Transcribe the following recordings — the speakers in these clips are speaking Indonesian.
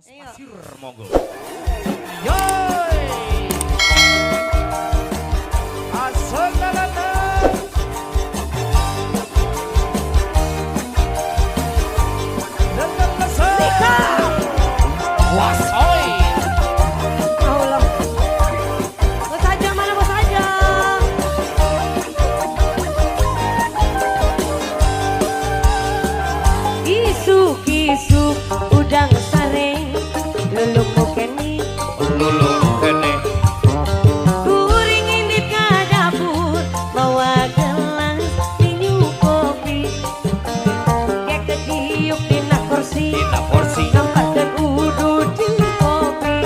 Mas Pasir monggo. Yoi. Asalala. Rika. Wasoy. Allah. Bos aja mana bos aja. Kisuk-kisuk udang sareng lulung mukeni Lulu kene. kuring indit ka dapur bawa gelas minum kopi kayak kediuk dina kursi Dina porsi. nampakkan udut di kopi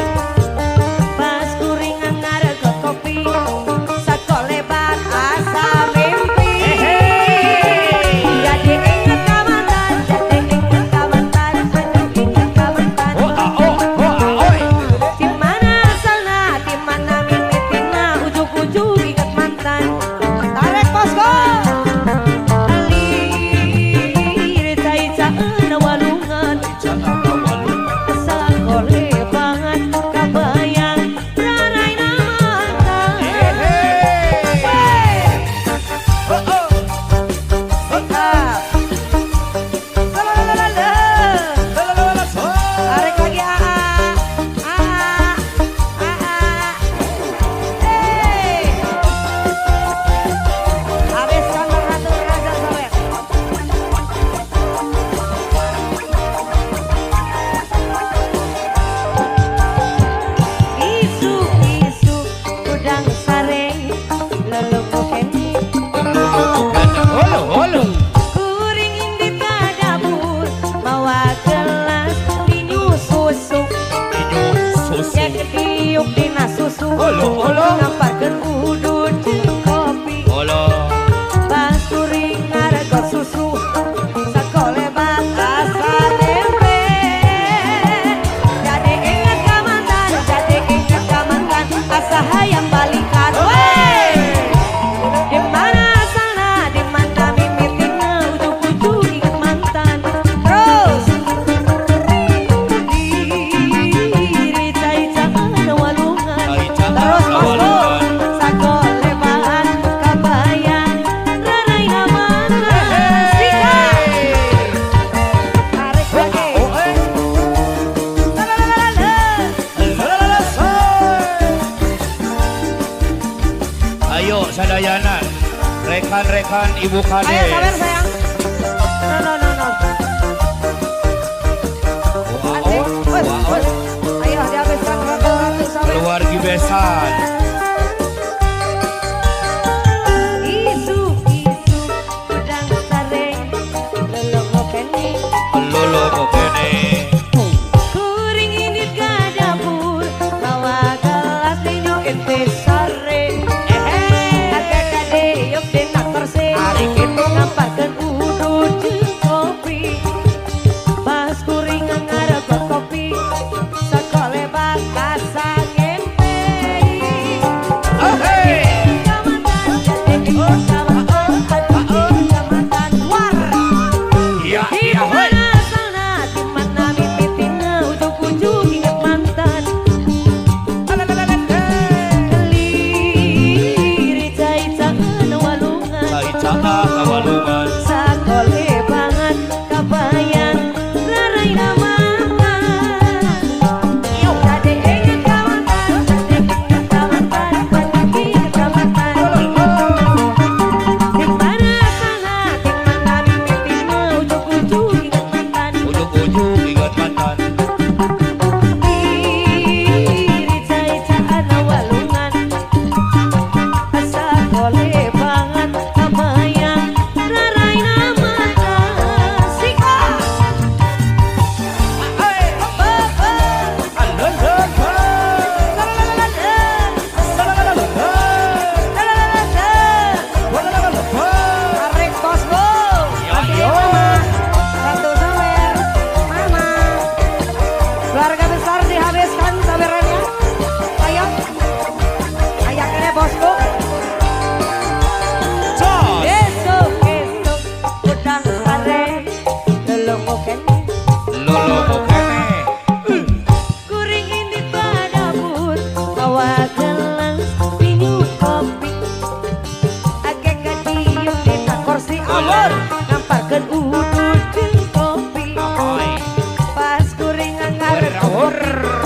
pas kuringan ngarega kopi sakolebat asa mimpi jadi inget kamantan jadi inget kamantan jadi inget kamantan Oi. di mana asalna di mana mimitina ujug-ujug inget mantan tarik posko alir cai-cai na walungan Jakarta Walu. sakole banget kabayang ranai na mantan Arek lagi Abis kantor ratu raja sawet. Isu-isu udang sareng leluk keni Lulu kene. Holo. kuring indit ka dapur bawa gelas minum susu Minum susu. ya kediuk dina susu Holo. ngampakeun udut jeung kopi Holo. pas kuring ngarego susu sakolebat asa tempe jadi inget kamantan jadi inget kamantan asa hayang balikan wey di mana asalna di mana mimitina ujug-ujug inget mantan terus diri cai-cai walungan Cai-cai terus walungan. sakolebat kabayang ranai na mantan sika tarik lagi Ayo sadayana. Rekan-rekan Ibu ayo sabar Kades. sayang no ayo dihabiskan ratu sabar Keluargi besan. isu-isu udang sareng lelong keni Lulu kene. kuring indit ka dapur bawa gelas minum ente sareng harga kade yuk dina kursi Ari kitu. ngampakeun udut jeung kopi pas kuringan ngarego kopi sakolebat asa gempe kamantan jadi kamantan war Iya, di iya, hoi. mana asalna di mana mimitina ujug-ujug inget mantan keliri cai-cai na walungan Cai-cai kawalungan. sakole banget kabayang rarai na mantan jadi inget kamantan jadi inget kamantan jadi inget kamantan di mana asalna di mana mimitina ujug-ujug inget mantan Ujung-ujung ingat mantan. diri cai-cai na walungan sakole banget kabayang rarai na mantan sika Arek bosku, kasih mama, ratu sawer, mama, keluarga besar dihabiskan sawerannya, ayo, ayak ini bosku, Jos. besok udang sareng, lelong kene, Lulu kene. Tor